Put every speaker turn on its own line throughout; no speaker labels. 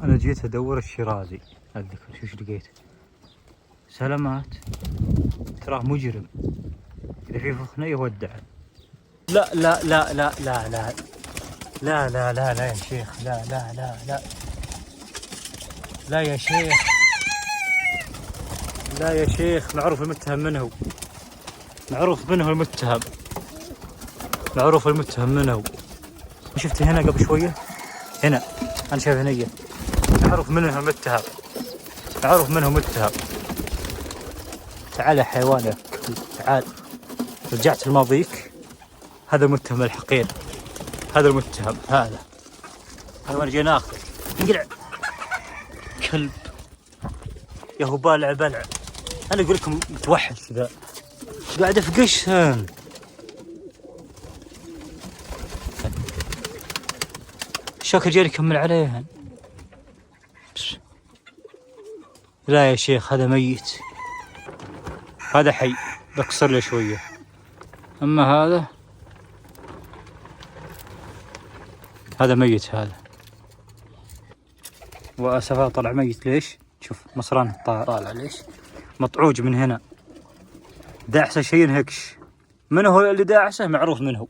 انا جيت ادور الشيرازي، اتذكر شوش لقيت. سلامات، تراه مجرم، اذا في فخنية ودع. لا لا لا لا لا لا لا لا لا لا يا شيخ، لا لا لا لا لا يا شيخ، لا يا شيخ. معروف المتهم منه، معروف منه المتهم، معروف المتهم منه. شفت هنا قبل شوية، هنا انا شايف هنية، معروف منه المتهم، معروف منه متهم. تعال يا حيوان يا تعال، رجعت لماضيك. هذا المتهم الحقير، هذا المتهم، هذا حيوان جاي ناخذه. انقلع كلب يا هو، بالع بلع. انا اقول لكم متوحش ذا، قاعد افقشهم. الشوكة جاي يكمل عليهن. لا يا شيخ هذا ميت، هذا حي بكسر له شوية، اما هذا ميت. هذا واسفه طلع ميت. ليش؟ شوف مصرانه طالع، ليش؟ مطعوج من هنا، داعسه شيء ينهكش. من هو اللي داعسه؟ معروف من هو،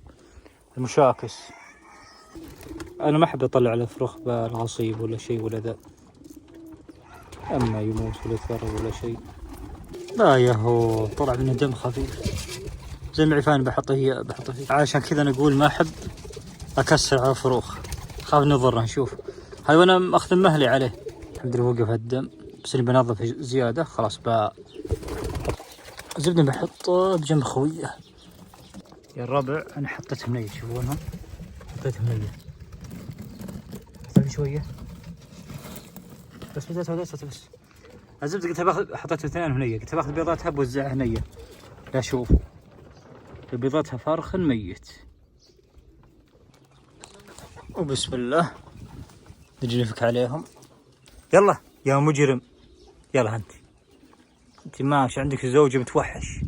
المشاكس. انا ما احب اطلع على فروخ بالغصيب ولا شيء ولا ذا، اما يموت ولا يتفرغ ولا شيء. لا يا هو طلع منه دم خفيف زي المعفان، بحطه فيه. عشان كذا انا اقول ما احب اكسر على فروخ، خاف نضره. نشوف هذا وانا ماخذ مهلي عليه، الحمد لله وقف الدم. بس اني بنظف زياده خلاص. زبده بحطه بجنب خويه. يا الربع انا حطيت منية، تشوفونهم حطيت منية. حطيت شويه بس بس الزبده قلت باخذ، حطيت 2 هنيه، قلت باخذ بيضاتها بوزعها هنيه. لا شوفوا بيضاتها فرخ ميت. وبسم الله نجي نفك عليهم. يلا يا مجرم، يلا انت ماشي عندك زوجة متوحش.